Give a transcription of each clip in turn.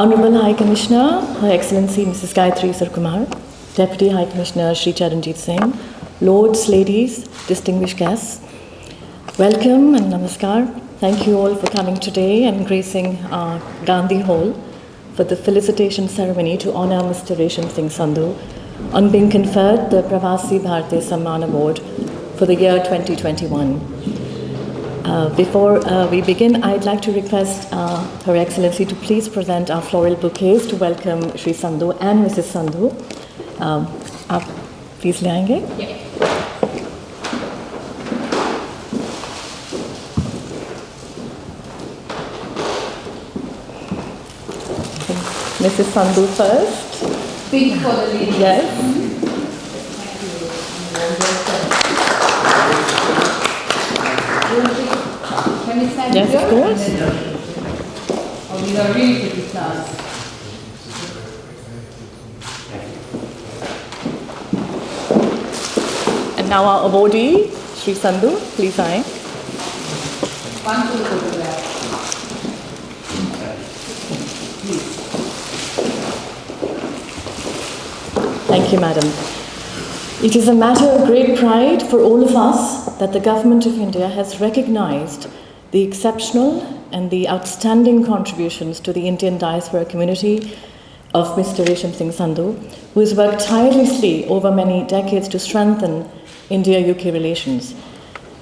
Honorable High Commissioner, Her Excellency Mrs. Gayatri Sarkumar, Deputy High Commissioner Shri Charanjit Singh, Lords, ladies, distinguished guests, welcome and namaskar. Thank you all for coming today and gracing Gandhi Hall for the felicitation ceremony to honor Mr. Resham Singh Sandhu on being conferred the Pravasi Bharatiya Samman Award for the year 2021. Before we begin, I'd like to request Her Excellency to please present our floral bouquets to welcome Shri Sandhu and Mrs. Sandhu. आप please ले आएंगे? Mrs. Sandhu first. Pink for the ladies. Yes. Can we stand Yes, here? of course. Oh, these are really pretty flowers. And now our awardee, Shri Sandhu, please sign. One full photograph. Thank you, Madam. It is a matter of great pride for all of us that the Government of India has recognized the exceptional and the outstanding contributions to the Indian diaspora community of Mr. Resham Singh Sandhu, who has worked tirelessly over many decades to strengthen India-UK relations.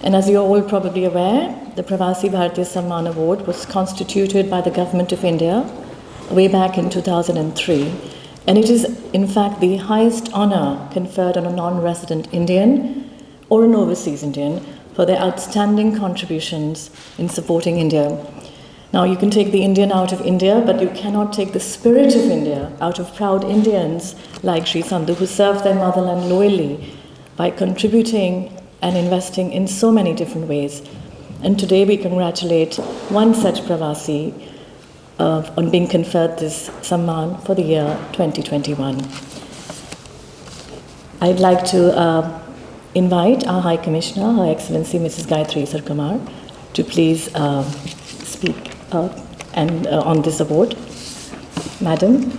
And as you are all probably aware, the Pravasi Bharatiya Samman Award was constituted by the Government of India way back in 2003. And it is, in fact, the highest honor conferred on a non-resident Indian or an overseas Indian for their outstanding contributions in supporting India. Now, you can take the Indian out of India, but you cannot take the spirit of India out of proud Indians like Shri Sandhu, who served their motherland loyally by contributing and investing in so many different ways. And today we congratulate one such Pravasi on being conferred this Samman for the year 2021. I'd like to invite our High Commissioner, Her Excellency Mrs. Gayatri Sarkumar, to please speak on this award. Madam.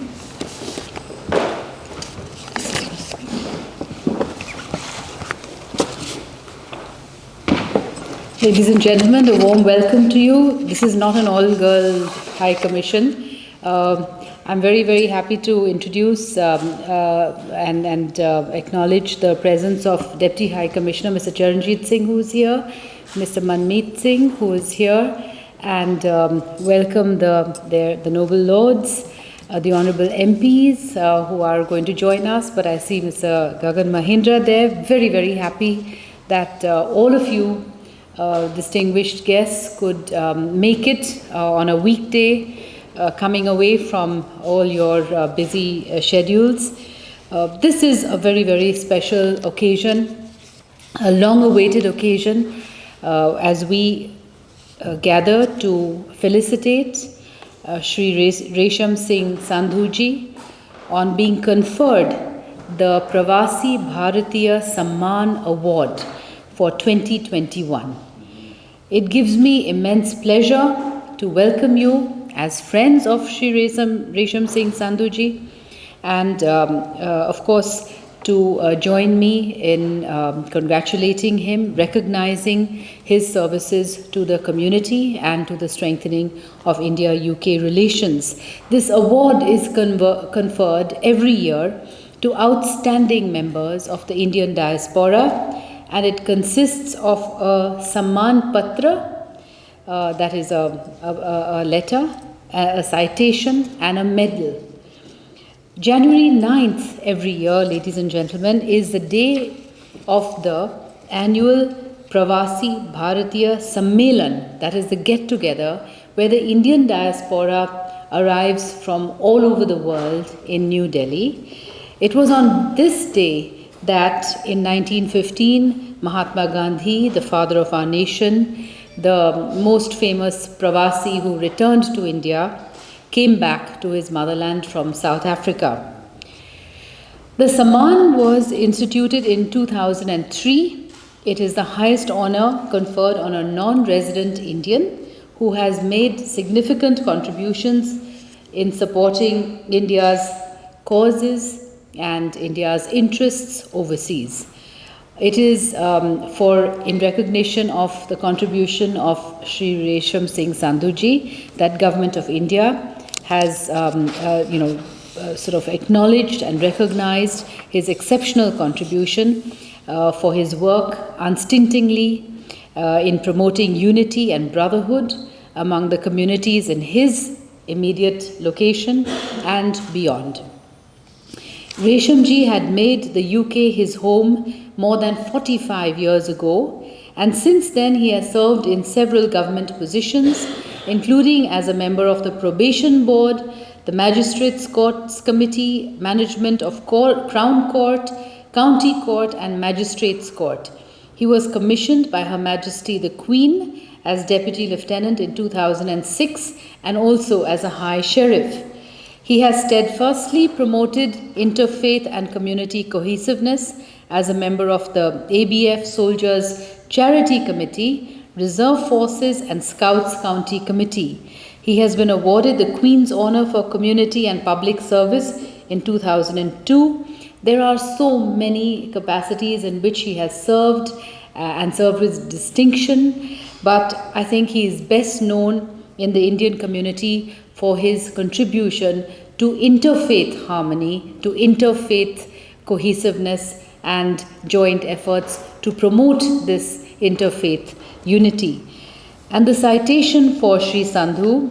Ladies and gentlemen, a warm welcome to you. This is not an all-girl High Commission. I'm very, very happy to introduce and acknowledge the presence of Deputy High Commissioner Mr. Charanjit Singh, who is here, Mr. Manmeet Singh, who is here, and welcome the noble lords, the honourable MPs who are going to join us. But I see Mr. Gagan Mahindra there. Very, very happy that all of you distinguished guests could make it on a weekday, coming away from all your busy schedules. This is a very, very special occasion, a long-awaited occasion, as we gather to felicitate Shri Resham Singh Sandhu ji on being conferred the Pravasi Bharatiya Samman Award for 2021. It gives me immense pleasure to welcome you as friends of Shri Resham Singh Sandhu ji, and of course to join me in congratulating him, recognizing his services to the community and to the strengthening of India-UK relations. This award is conferred every year to outstanding members of the Indian diaspora, and it consists of a Samman Patra, that is a letter, a citation and a medal. January 9th every year, ladies and gentlemen, is the day of the annual Pravasi Bharatiya Sammelan, that is the get-together, where the Indian diaspora arrives from all over the world in New Delhi. It was on this day that in 1915, Mahatma Gandhi, the father of our nation, the most famous Pravasi who returned to India, came back to his motherland from South Africa. The Samman was instituted in 2003. It is the highest honor conferred on a non-resident Indian who has made significant contributions in supporting India's causes and India's interests overseas. It is in recognition of the contribution of Shri Resham Singh Sandhuji that Government of India has sort of acknowledged and recognized his exceptional contribution for his work unstintingly in promoting unity and brotherhood among the communities in his immediate location and beyond. Reshamji had made the UK his home more than 45 years ago, and since then he has served in several government positions, including as a member of the Probation Board, the Magistrates' Courts Committee, Management of Crown Court, County Court and Magistrates' Court. He was commissioned by Her Majesty the Queen as Deputy Lieutenant in 2006 and also as a High Sheriff. He has steadfastly promoted interfaith and community cohesiveness as a member of the ABF Soldiers Charity Committee, Reserve Forces and Scouts County Committee. He has been awarded the Queen's Honour for Community and Public Service in 2002. There are so many capacities in which he has served and served with distinction, but I think he is best known in the Indian community for his contribution to interfaith harmony, to interfaith cohesiveness and joint efforts to promote this interfaith unity. And the citation for Sri Sandhu,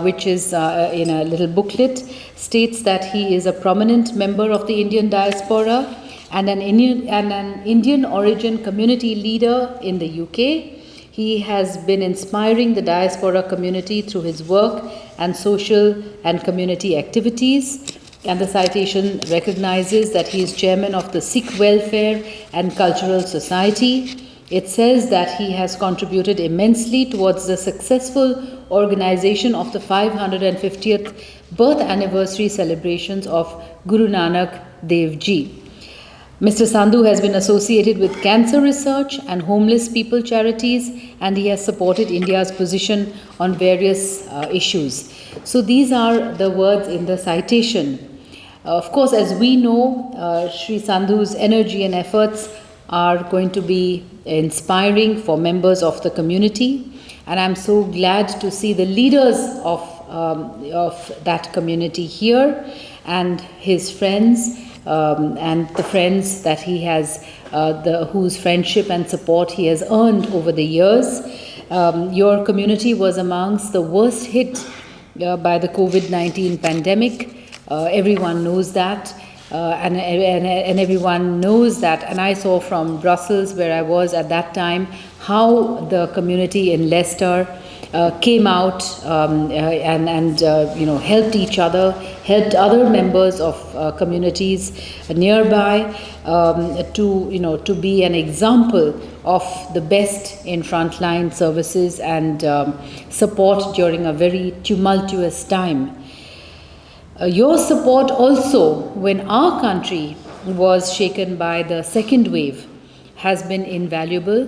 which is in a little booklet, states that he is a prominent member of the Indian diaspora and an Indian origin community leader in the UK. He has been inspiring the diaspora community through his work and social and community activities. And the citation recognizes that he is chairman of the Sikh Welfare and Cultural Society. It says that he has contributed immensely towards the successful organization of the 550th birth anniversary celebrations of Guru Nanak Dev Ji. Mr. Sandhu has been associated with cancer research and homeless people charities, and he has supported India's position on various issues. So these are the words in the citation. Of course, as we know, Sri Sandhu's energy and efforts are going to be inspiring for members of the community, and I'm so glad to see the leaders of that community here and his friends. And the friends that he has, whose friendship and support he has earned over the years. Your community was amongst the worst hit by the COVID-19 pandemic. Everyone knows that, and everyone knows that. And I saw from Brussels, where I was at that time, how the community in Leicester came out and helped each other, helped other members of communities nearby to be an example of the best in frontline services and support during a very tumultuous time. Your support also, when our country was shaken by the second wave, has been invaluable.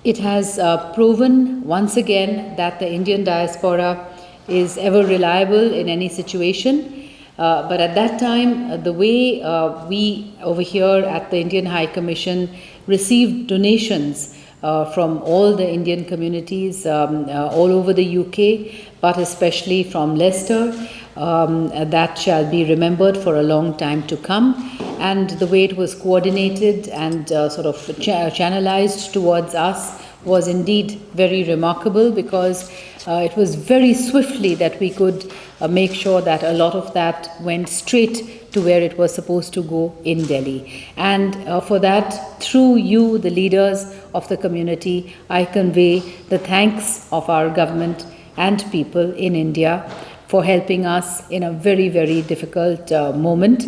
It has proven once again that the Indian diaspora is ever reliable in any situation. But at that time, the way we over here at the Indian High Commission received donations from all the Indian communities all over the UK, but especially from Leicester, that shall be remembered for a long time to come. And the way it was coordinated and sort of channelized towards us was indeed very remarkable, because it was very swiftly that we could make sure that a lot of that went straight to where it was supposed to go in Delhi. And for that, through you, the leaders of the community, I convey the thanks of our government and people in India for helping us in a very, very difficult moment.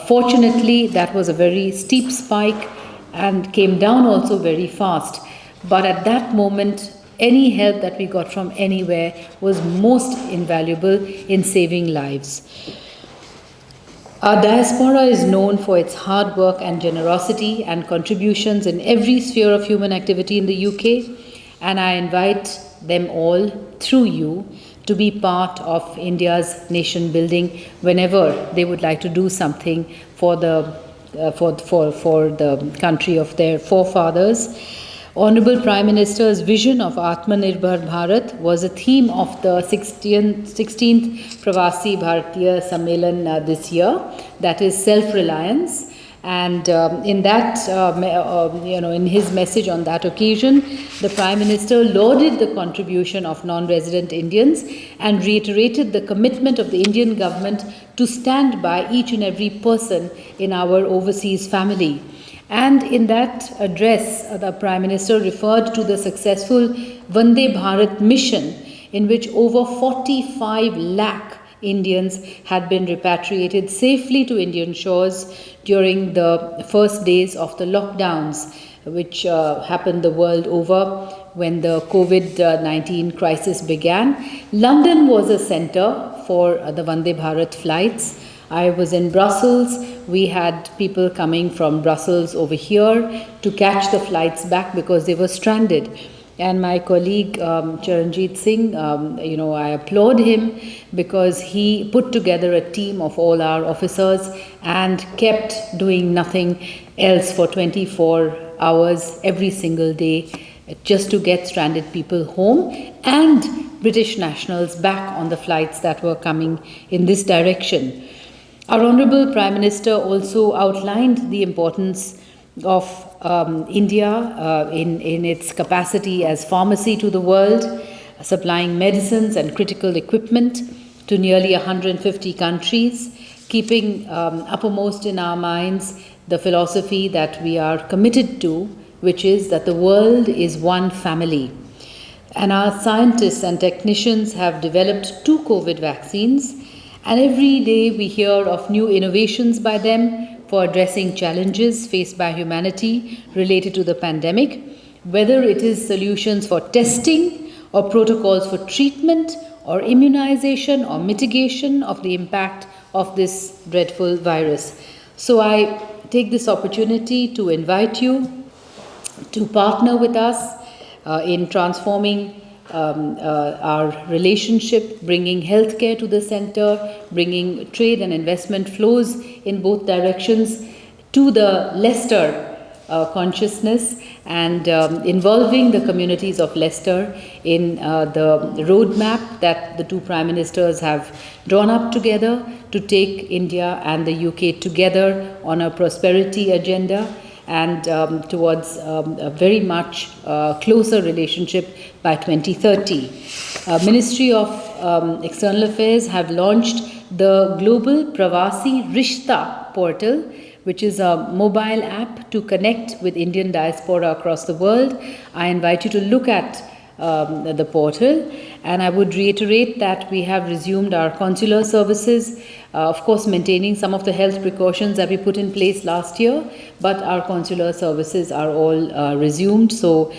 Fortunately, that was a very steep spike and came down also very fast. But at that moment, any help that we got from anywhere was most invaluable in saving lives. Our diaspora is known for its hard work and generosity and contributions in every sphere of human activity in the UK, and I invite them all, through you, to be part of India's nation building whenever they would like to do something for the country of their forefathers. Honorable Prime Minister's vision of Atmanirbhar Bharat was a theme of the 16th Pravasi Bharatiya Samman this year, that is self-reliance. And in his message on that occasion, the Prime Minister lauded the contribution of non-resident Indians and reiterated the commitment of the Indian government to stand by each and every person in our overseas family. And in that address, the Prime Minister referred to the successful Vande Bharat mission, in which over 45 lakh Indians had been repatriated safely to Indian shores during the first days of the lockdowns, which happened the world over when the COVID-19 crisis began. London was a center for the Vande Bharat flights. I was in Brussels. We had people coming from Brussels over here to catch the flights back because they were stranded. And my colleague Charanjit Singh, I applaud him because he put together a team of all our officers and kept doing nothing else for 24 hours every single day just to get stranded people home and British nationals back on the flights that were coming in this direction. Our Honourable Prime Minister also outlined the importance of India in its capacity as pharmacy to the world, supplying medicines and critical equipment to nearly 150 countries, keeping uppermost in our minds the philosophy that we are committed to, which is that the world is one family. And our scientists and technicians have developed 2 COVID vaccines, and every day we hear of new innovations by them for addressing challenges faced by humanity related to the pandemic, whether it is solutions for testing or protocols for treatment or immunization or mitigation of the impact of this dreadful virus. So I take this opportunity to invite you to partner with us in transforming our relationship, bringing healthcare to the center, bringing trade and investment flows in both directions to the Leicester consciousness, and involving the communities of Leicester in the roadmap that the 2 Prime Ministers have drawn up together to take India and the UK together on a prosperity agenda and towards a very much closer relationship by 2030. Ministry of External Affairs have launched the Global Pravasi Rishta portal, which is a mobile app to connect with Indian diaspora across the world. I invite you to look at the portal, and I would reiterate that we have resumed our consular services, of course maintaining some of the health precautions that we put in place last year, but our consular services are all resumed. So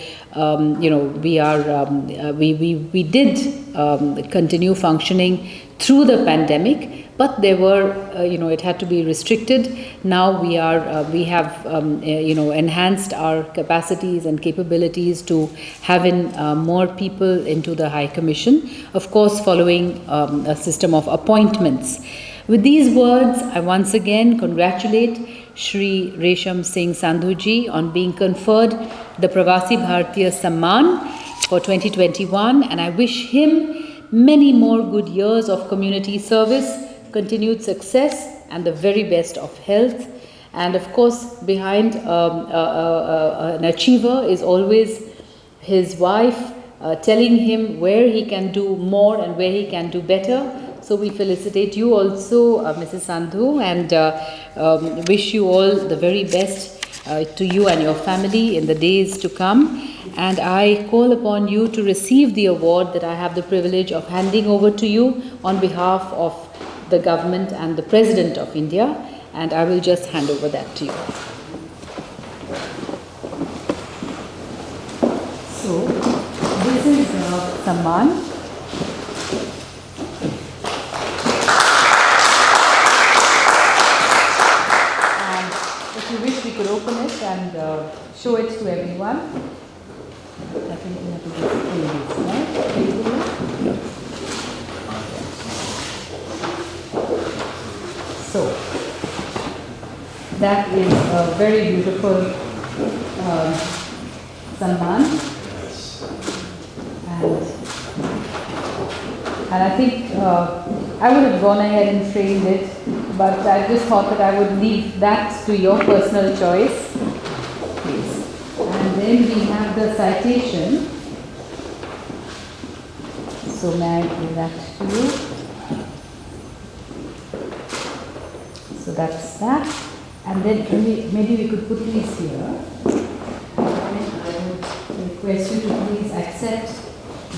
we did continue functioning through the pandemic, but there were it had to be restricted. Now we have enhanced our capacities and capabilities to have in more people into the High Commission, of course following a system of appointments. With these words, I once again congratulate Shri Resham Singh Sandhuji on being conferred the Pravasi Bharatiya Samman for 2021, and I wish him many more good years of community service, continued success, and the very best of health. And of course, behind an achiever is always his wife telling him where he can do more and where he can do better. So we felicitate you also, Mrs. Sandhu, and wish you all the very best to you and your family in the days to come. And I call upon you to receive the award that I have the privilege of handing over to you on behalf of the government and the President of India, and I will just hand over that to you. So, this is Samman. And if you wish, we could open it and show it to everyone. I think we have to just play this, right? That is a very beautiful Samman. And I think I would have gone ahead and framed it, but I just thought that I would leave that to your personal choice. Please. And then we have the citation. So may I give that to you? So that's that. And then maybe we could put these here. And I would request you to please accept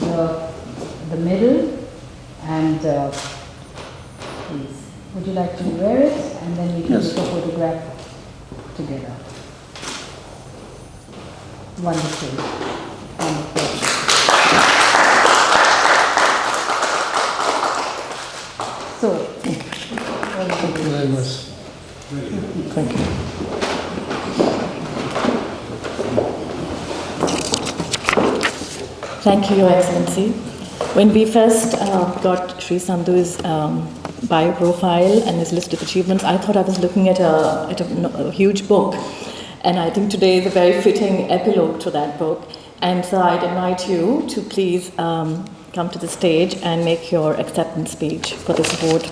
the middle. And please, would you like to wear it? And then we can take a photograph together. Wonderful. Wonderful. So, thank you very much. Thank you. Thank you, Your Excellency. When we first got Sri Sandhu's bio profile and his list of achievements, I thought I was looking at a huge book. And I think today is a very fitting epilogue to that book. And so I'd invite you to please come to the stage and make your acceptance speech for this award.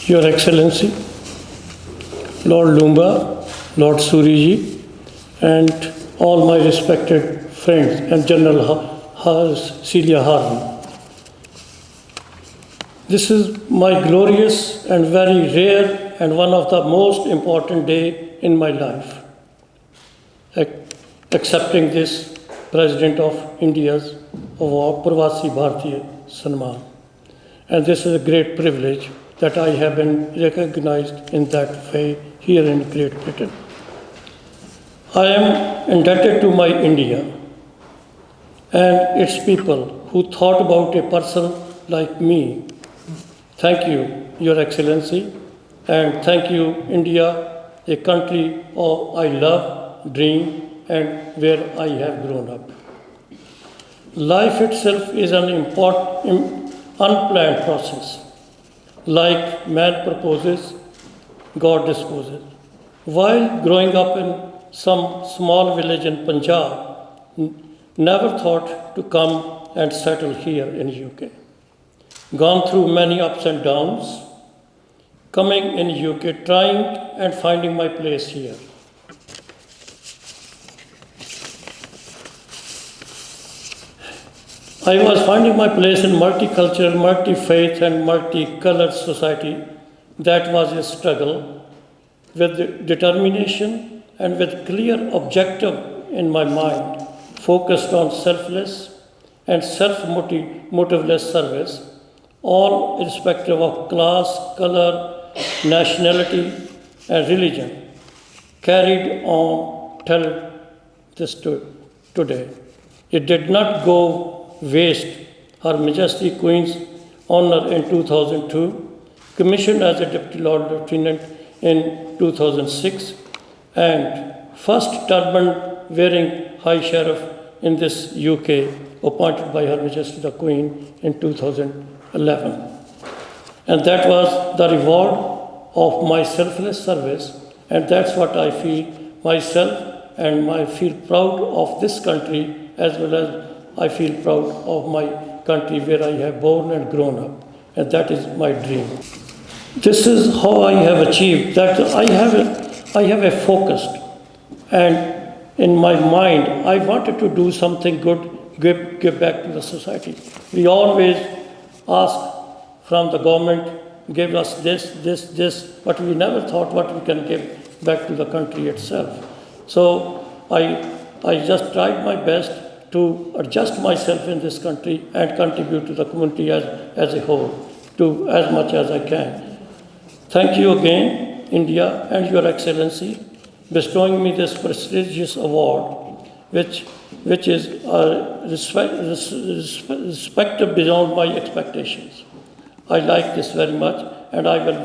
Your Excellency, Lord Lumba, Lord Suriji, and all my respected friends, and General Celia Harvey. This is my glorious and very rare and one of the most important day in my life. Accepting this President of India's award, Pravasi Bharatiya Samman. And this is a great privilege that I have been recognized in that way here in Great Britain. I am indebted to my India and its people who thought about a person like me. Thank you, Your Excellency, and thank you, India, a country I love, dream, and where I have grown up. Life itself is an important, unplanned process. Like man proposes, God disposes. While growing up in some small village in Punjab, never thought to come and settle here in UK. Gone through many ups and downs, coming in UK, trying and finding my place here. I was finding my place in multicultural, multi-faith and multicolored society. That was a struggle with determination and with clear objective in my mind, focused on selfless and self-motiveless service, all irrespective of class, color, nationality and religion, carried on till this today. It did not go waste. Her Majesty Queen's honor in 2002, commissioned as a Deputy Lord Lieutenant in 2006, and first turban-wearing High Sheriff in this UK, appointed by Her Majesty the Queen in 2011. And that was the reward of my selfless service, and that's what I feel myself, and I feel proud of this country as well as I feel proud of my country where I have born and grown up, and that is my dream. This is how I have achieved that. I have a focused, and in my mind, I wanted to do something good, give back to the society. We always ask from the government, give us this, but we never thought what we can give back to the country itself. So I just tried my best to adjust myself in this country and contribute to the community as a whole, to as much as I can. Thank you again, India and Your Excellency, bestowing me this prestigious award, which which is respect beyond my expectations. I like this very much, and I will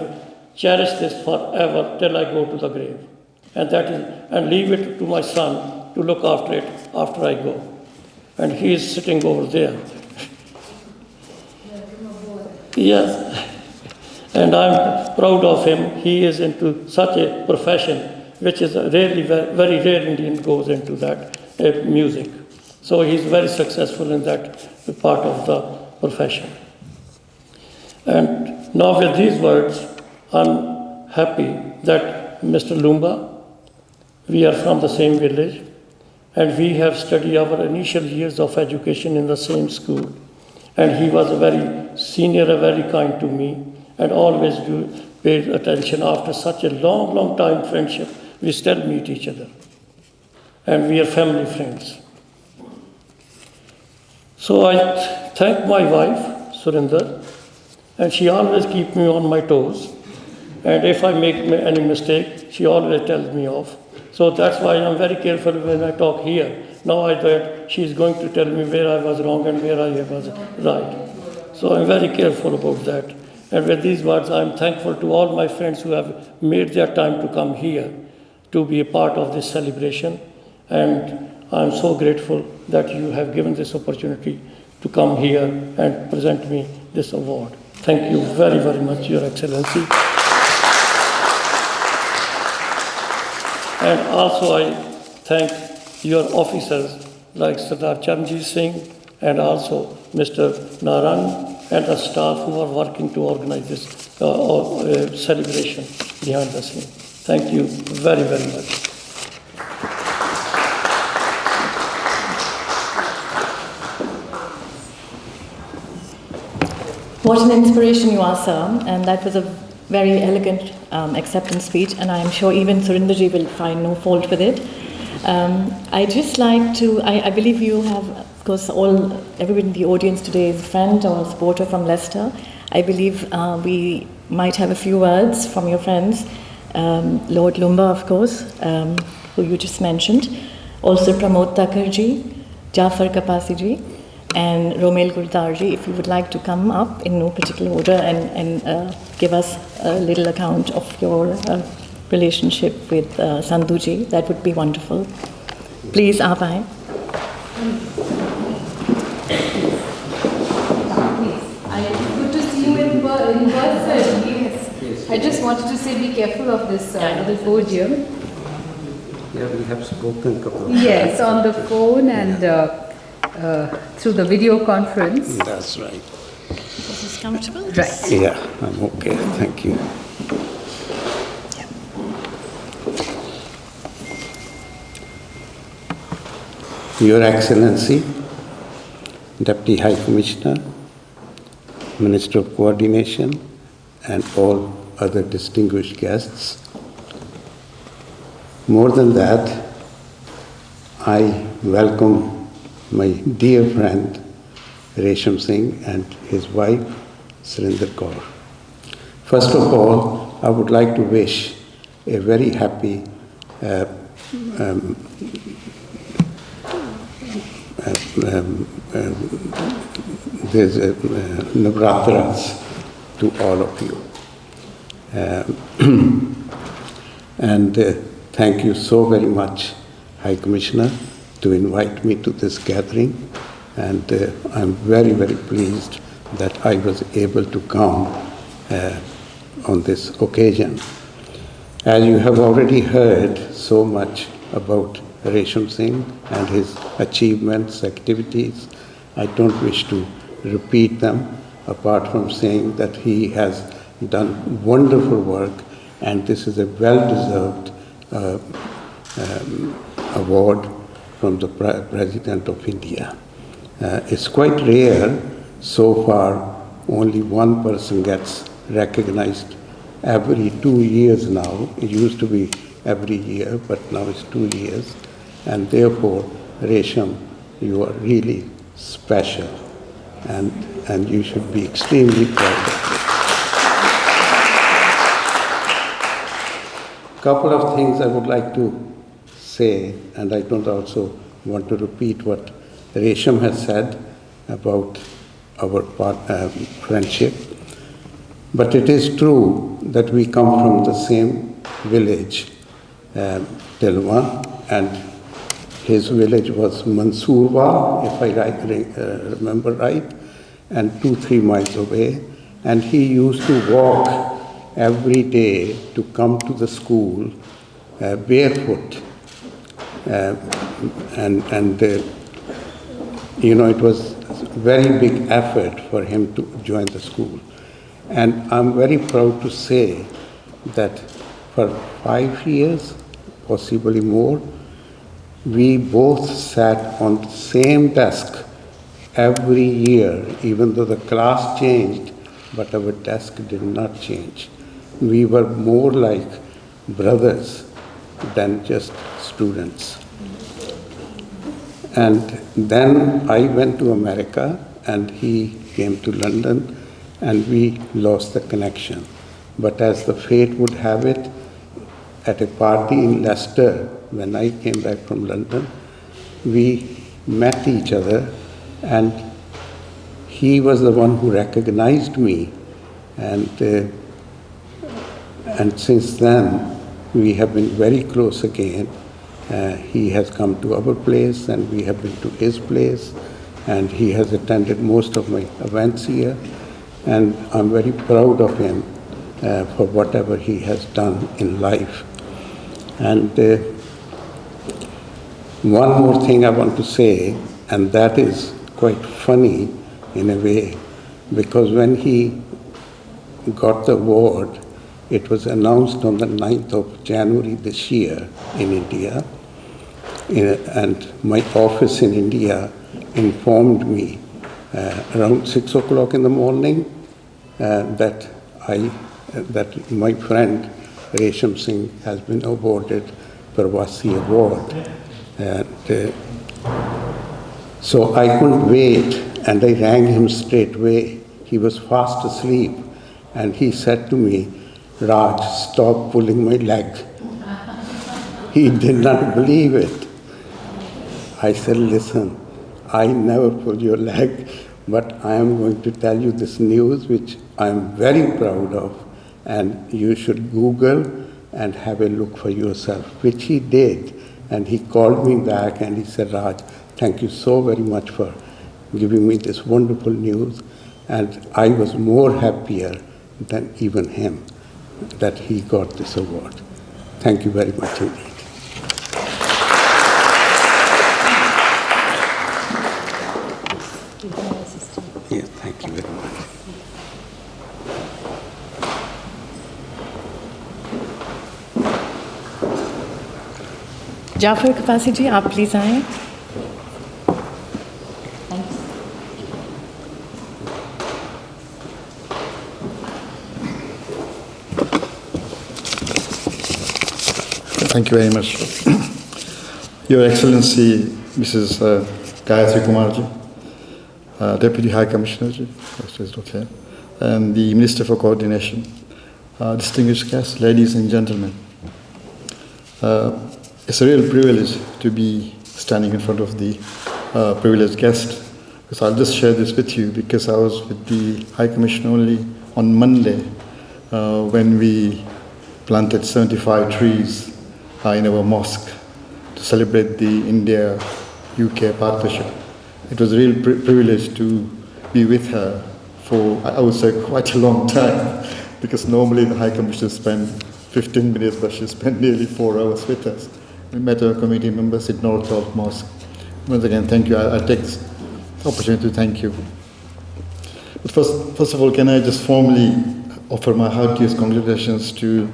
cherish this forever till I go to the grave. And leave it to my son to look after it after I go. And he is sitting over there. Yes. And I'm proud of him. He is into such a profession, which is really very rare Indian goes into that music. So he's very successful in that part of the profession. And now with these words, I'm happy that Mr. Lumba, we are from the same village, and we have studied our initial years of education in the same school. And he was a very senior, very kind to me, and always paid attention. After such a long, long time friendship, we still meet each other. And we are family friends. So I thank my wife, Surinder, and she always keeps me on my toes. And if I make any mistake, she always tells me off. So that's why I'm very careful when I talk here. Now I thought she's going to tell me where I was wrong and where I was right. So I'm very careful about that. And with these words, I'm thankful to all my friends who have made their time to come here to be a part of this celebration. And I'm so grateful that you have given this opportunity to come here and present me this award. Thank you very, very much, Your Excellency. And also I thank your officers like Sardar Charanjit Singh and also Mr. Narang and the staff who are working to organize this celebration behind the scene. Thank you very, very much. What an inspiration you are, sir, and that was a very elegant acceptance speech, and I am sure even Surinderji will find no fault with it. I just like to, I believe you have, of course, everybody in the audience today is a friend or a supporter from Leicester. I believe we might have a few words from your friends. Lord Lumba, of course, who you just mentioned. Also Pramod Thakurji, Jafar Kapasiji, and Romel Guldarji, if you would like to come up in no particular order and give us a little account of your relationship with Sandhuji, that would be wonderful. Please, Abai. Good to see you in person. Yes. I just wanted to say be careful of this little podium. Yeah, we have spoken a couple of Yes, on the phone and through the video conference. That's right. This is comfortable? Right. Yeah, I'm okay. Thank you. Your Excellency, Deputy High Commissioner, Minister of Coordination, and all other distinguished guests. More than that, I welcome my dear friend Resham Singh and his wife Surinder Kaur. First of all, I would like to wish a very happy Navratras to all of you. And thank you so very much, High Commissioner, to invite me to this gathering. And I'm very, very pleased that I was able to come on this occasion. As you have already heard so much about Resham Singh and his achievements, activities, I don't wish to repeat them, apart from saying that he has done wonderful work, and this is a well-deserved award from the President of India. It's quite rare. So far, only one person gets recognized every 2 years now. It used to be every year, but now it's 2 years. And therefore, Resham, you are really special, and you should be extremely proud of it. Couple of things I would like to say, and I don't also want to repeat what Resham has said about our friendship. But it is true that we come from the same village, Tilwa, and his village was Mansoorwa, if I remember right, and 2-3 miles away. And he used to walk every day to come to the school barefoot. It was a very big effort for him to join the school. And I'm very proud to say that for 5 years, possibly more, we both sat on the same desk every year, even though the class changed, but our desk did not change. We were more like brothers than just students. And then I went to America and he came to London and we lost the connection. But as the fate would have it, at a party in Leicester, when I came back from London, we met each other and he was the one who recognized me. And since then, we have been very close again. He has come to our place and we have been to his place, and he has attended most of my events here, and I'm very proud of him for whatever he has done in life. And one more thing I want to say, and that is quite funny in a way, because when he got the award, it was announced on the 9th of January this year in India, and my office in India informed me around 6 o'clock in the morning that my friend Resham Singh has been awarded Pravasi award. And so I couldn't wait, and I rang him straight away. He was fast asleep, and he said to me, "Raj, stop pulling my leg." He did not believe it. I said, "Listen, I never pull your leg, but I am going to tell you this news which I am very proud of, and you should Google and have a look for yourself," which he did. And he called me back and he said, "Raj, thank you so very much for giving me this wonderful news." And I was more happier than even him that he got this award. Thank you very much indeed. Yes, thank you very much. Jafar कपासी जी, आप please आएं। Thank you very much. Your Excellency, Mrs. Gayatri Kumarji, Deputy High Commissioner, and the Minister for Coordination, distinguished guests, ladies and gentlemen. It's a real privilege to be standing in front of the privileged guest, because I'll just share this with you, because I was with the High Commission only on Monday when we planted 75 trees in our mosque to celebrate the India-UK partnership. It was a real privilege to be with her for, I would say, quite a long time, because normally the High Commissioner spent 15 minutes, but she spent nearly 4 hours with us. We met our committee members at North South Mosque. Once again, thank you. I take this opportunity to thank you. But first of all, can I just formally offer my heartiest congratulations to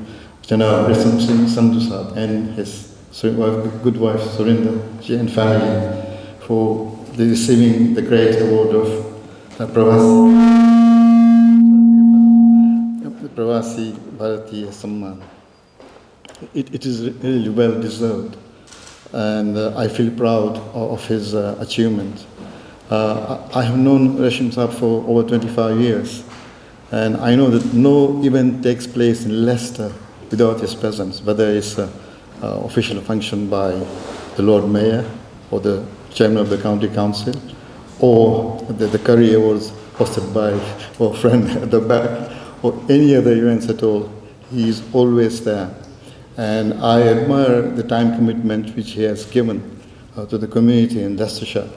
Janab Resham Singh Sandhu Sahab and his good wife Surinder ji and family for receiving the great award of Pravasi Bharatiya Samman. It is really well deserved, and I feel proud of his achievement. I have known Resham Sahab for over 25 years, and I know that no event takes place in Leicester without his presence, whether it's an official function by the Lord Mayor or the chairman of the county council, or the curry awards hosted by our friend at the back, or any other events at all. He is always there. And I admire the time commitment which he has given to the community in Leicestershire.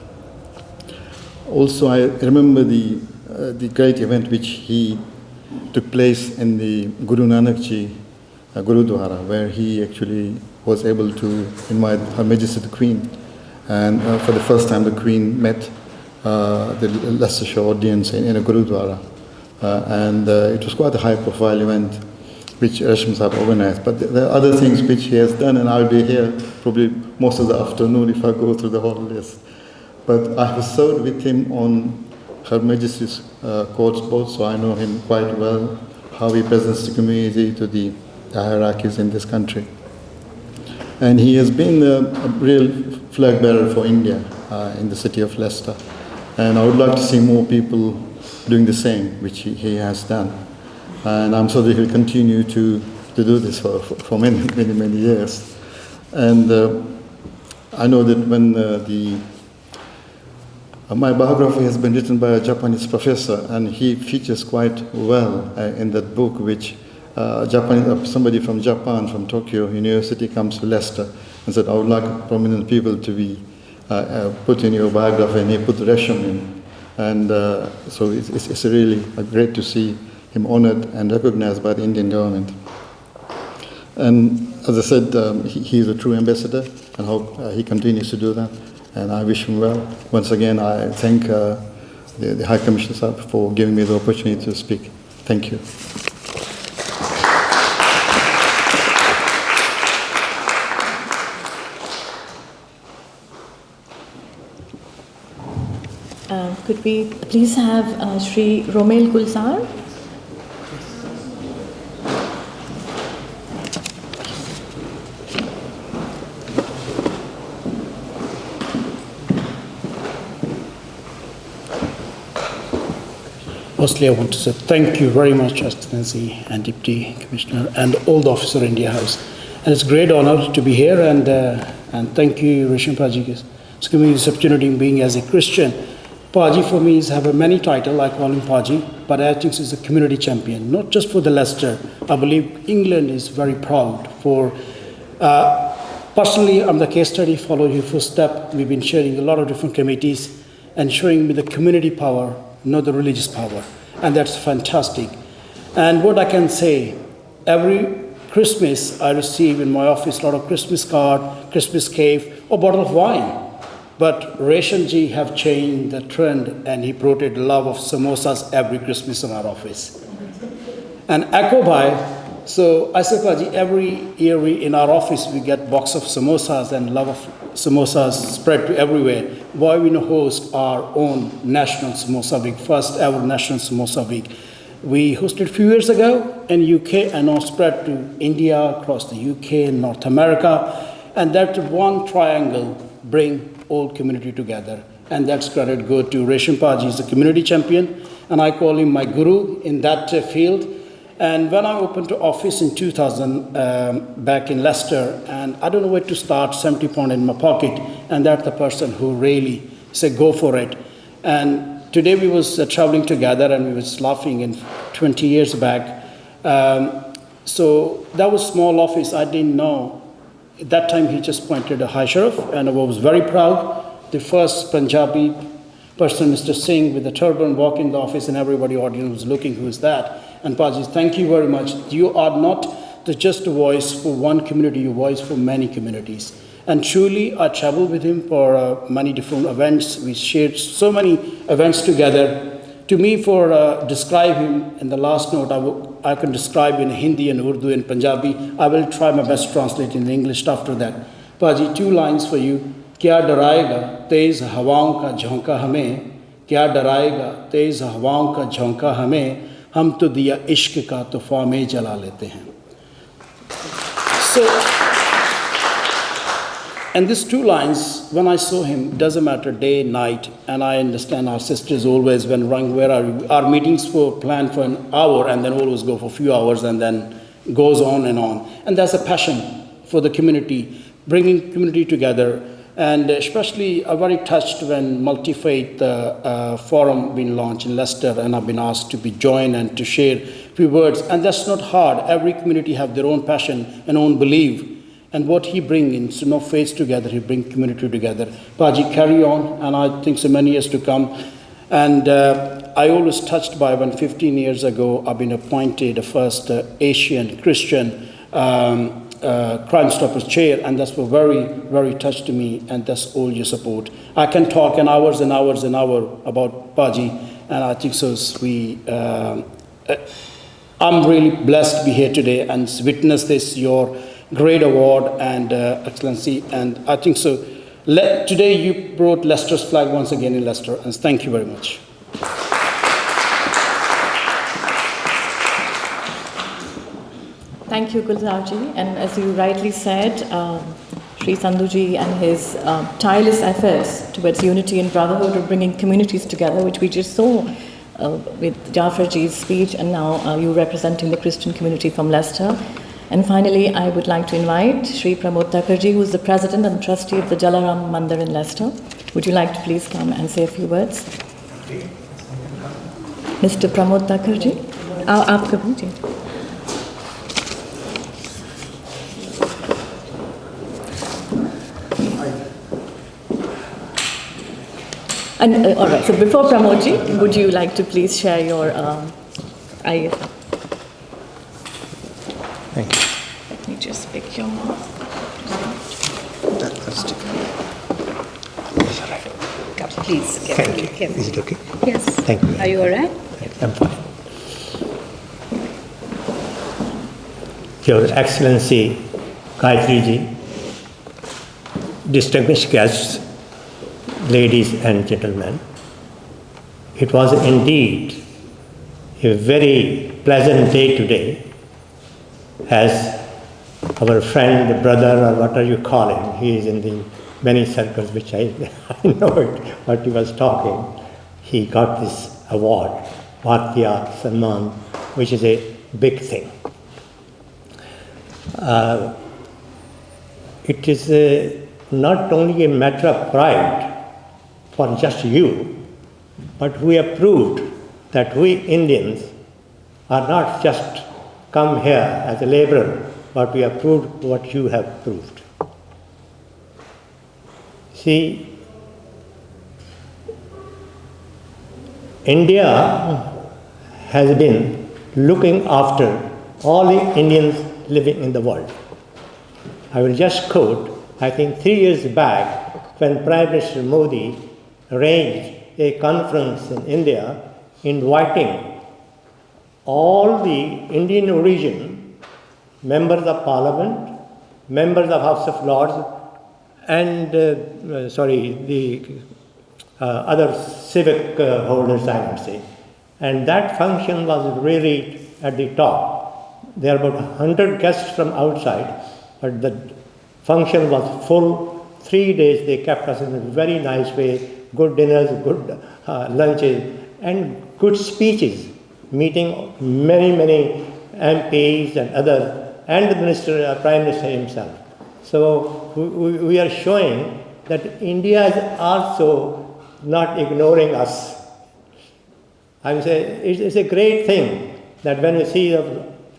Also, I remember the great event which he took place in the Guru Nanak Ji Gurudwara, where he actually was able to invite Her Majesty the Queen. And for the first time, the Queen met the Leicestershire audience in a Gurudwara. And it was quite a high-profile event which Resham Sahib organized. But there are other things which he has done, and I'll be here probably most of the afternoon if I go through the whole list. But I have served with him on Her Majesty's courts board, so I know him quite well, how he presents the community to the hierarchies in this country. And he has been a real flag bearer for India in the city of Leicester. And I would like to see more people doing the same, which he has done. And I'm sure that he'll continue to do this for many, many, many years. And I know that when my biography has been written by a Japanese professor, and he features quite well in that book, which somebody from Japan, from Tokyo University, comes to Leicester and said, I would like prominent people to be put in your biography, and he put Resham in. And so it's really great to see him honored and recognized by the Indian government. And as I said, he is a true ambassador, and hope he continues to do that. And I wish him well. Once again, I thank the High Commissioner Sahib for giving me the opportunity to speak. Thank you. Could we please have Shri Romail Kulsar? Firstly, I want to say thank you very much, Excellency and Deputy Commissioner and all the officers in India House. And it's a great honor to be here, and thank you, Resham Paji, for giving me this opportunity being as a Christian. Paji for me is have a many title, I call him Paji, but I think he's a community champion, not just for the Leicester. I believe England is very proud for, personally, I'm the case study, follow your footstep. We've been sharing a lot of different committees and showing me the community power, not the religious power. And that's fantastic. And what I can say, every Christmas I receive in my office a lot of Christmas card, Christmas cake, or bottle of wine. But Resham ji have changed the trend, and he brought it love of samosas every Christmas in our office. And echo by, so I said, Paji, every year in our office we get box of samosas, and love of samosas spread to everywhere. Why we not host our own National Samosa Week, first ever National Samosa Week. We hosted a few years ago in UK, and now spread to India, across the UK and North America. And that one triangle bring all community together. And that's credit go to Resham Paji, he's a community champion, and I call him my guru in that field. And when I opened the office in 2000 back in Leicester, and I don't know where to start, 70 pounds in my pocket, and that's the person who really said go for it. And today we was traveling together, and we was laughing in 20 years back. So that was small office, I didn't know. At that time, he just appointed a high sheriff, and I was very proud. The first Punjabi person, Mr. Singh, with the turban, walked in the office, and everybody audience was looking, who is that? And Paji, thank you very much. You are not just a voice for one community, you voice for many communities. And truly, I traveled with him for many different events. We shared so many events together. To me, for describe him in the last note, I can describe in Hindi and Urdu and Punjabi. I will try my best to translate in English after that. Paji, 2 lines for you. Kya daraega tez hawaon ka jhonka hame, kya daraega tez hawaon ka jhonka hame, hum to diya ishq ka tufan mein jala lete hain. So, and these 2 lines, when I saw him, doesn't matter day, night, and I understand our sisters always, when rung, where are you? Our meetings were planned for an hour, and then always go for a few hours, and then goes on and on. And that's a passion for the community, bringing community together. And especially I'm very touched when multi-faith forum been launched in Leicester, and I've been asked to be joined and to share a few words. And that's not hard. Every community have their own passion and own belief. And what he brings, so no faith together, he bring community together. Paji, carry on, and I think so many years to come. And I always touched by when 15 years ago I've been appointed the first Asian Christian Crime Stoppers chair, and that's very, very touched to me, and that's all your support. I can talk an hours and hours and hours about Paji, and I think so. I'm really blessed to be here today and witness this, your great award and excellency, and I think so. Today you brought Leicester's flag once again in Leicester, and thank you very much. Thank you, Gulzarji. And as you rightly said, Sri Sandhuji and his tireless efforts towards unity and brotherhood of bringing communities together, which we just saw with Jafarji's speech, and now you representing the Christian community from Leicester. And finally, I would like to invite Sri Pramod Thakurji, who is the president and trustee of the Jalaram Mandir in Leicester. Would you like to please come and say a few words? Mr. Pramod Thakurji, aapka bhi. And all right. So before Pramodji, would you like to please share your IFR? Thank you. Let me just pick your. That's it. That's all right. Please, Thank you. carefully. Is it okay? Yes. Thank you. Are you all right? I'm fine. Your Excellency, Gayatri Ji, distinguished guests, ladies and gentlemen, it was indeed a very pleasant day today, as our friend, brother, or whatever you call him, he is in the many circles which I know it, what he was talking. He got this award, Bharatiya, Samman, which is a big thing. It is not only a matter of pride for just you, but we have proved that we Indians are not just come here as a laborer, but we have proved what you have proved. See, India has been looking after all the Indians living in the world. I will just quote, I think 3 years back, when Prime Minister Modi arranged a conference in India inviting all the Indian origin members of Parliament, members of House of Lords, and the other civic holders, I would say. And that function was really at the top. There were about 100 guests from outside, but the function was full. 3 days they kept us in a very nice way, good dinners, good lunches, and good speeches, meeting many, many MPs and others, and the minister, Prime Minister himself. So we are showing that India is also not ignoring us. I would say it's a great thing that when you see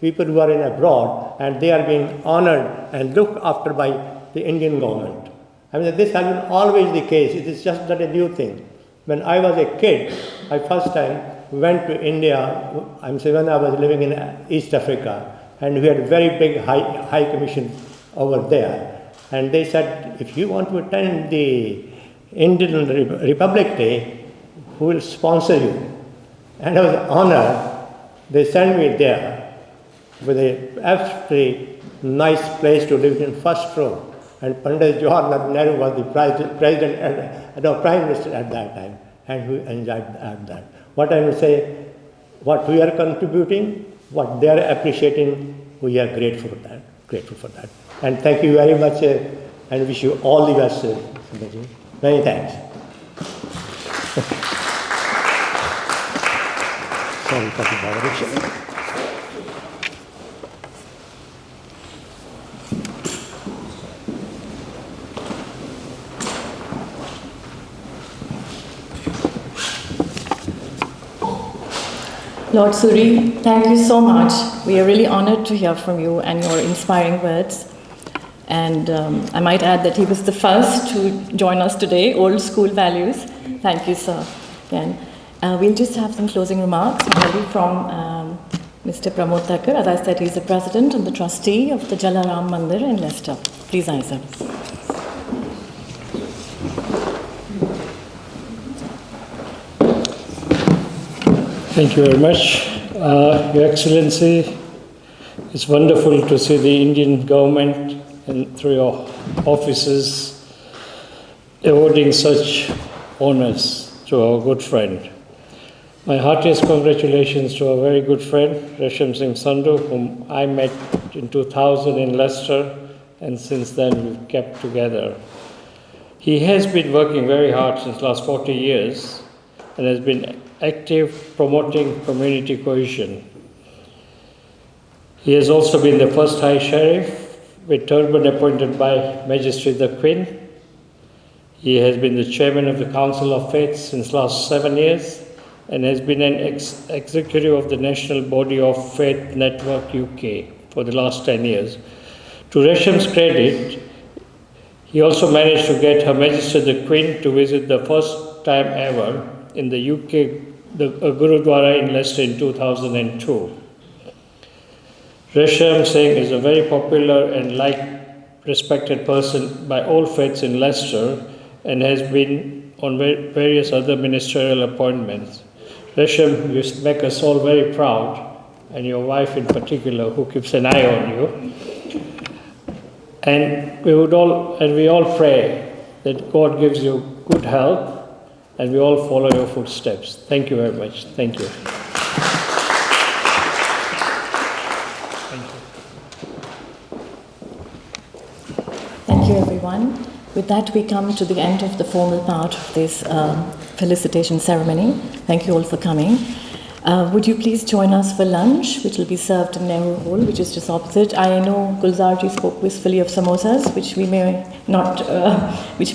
people who are in abroad and they are being honored and looked after by the Indian government. I mean, this has been always the case. It is just not a new thing. When I was a kid, I first time went to India, when I was living in East Africa, and we had a very big high commission over there. And they said, if you want to attend the Indian Republic Day, who will sponsor you? And I was honored. They sent me there with a absolutely nice place to live in, first row. And Pandit Jawaharlal Nehru was the Prime Minister at that time, and we enjoyed that. What I will say, what we are contributing, what they are appreciating, we are grateful for that. And thank you very much, and wish you all the best, Sanjay. Many thanks. Sorry for the botheration. Lord Suri, thank you so much. We are really honored to hear from you and your inspiring words. And I might add that he was the first to join us today, old school values. Thank you, sir. Again, we'll just have some closing remarks from Mr. Pramod Thakur. As I said, he's the president and the trustee of the Jalaram Mandir in Leicester. Please answer. Thank you very much. Your Excellency, it's wonderful to see the Indian government and through your offices awarding such honors to our good friend. My heartiest congratulations to our very good friend, Resham Singh Sandhu, whom I met in 2000 in Leicester, and since then we've kept together. He has been working very hard since the last 40 years and has been active promoting community cohesion. He has also been the first High Sheriff with turban appointed by Majesty the Queen. He has been the chairman of the Council of Faith since the last 7 years and has been an executive of the National Body of Faith Network UK for the last 10 years. To Resham's credit, he also managed to get Her Majesty the Queen to visit the first time ever in the UK, the Gurudwara in Leicester in 2002. Resham Singh is a very popular and respected person by all faiths in Leicester and has been on various other ministerial appointments. Resham, you make us all very proud, and your wife in particular, who keeps an eye on you. And we all pray that God gives you good health, and we all follow your footsteps. Thank you very much. Thank you. Thank you, everyone. With that, we come to the end of the formal part of this felicitation ceremony. Thank you all for coming. Would you please join us for lunch, which will be served in Nehru Hall, which is just opposite. I know Gulzarji spoke wistfully of samosas, which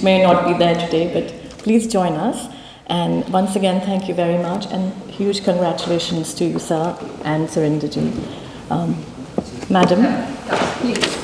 may not be there today, but please join us. And once again, thank you very much, and huge congratulations to you, sir, and Surendraji. Madam. Please.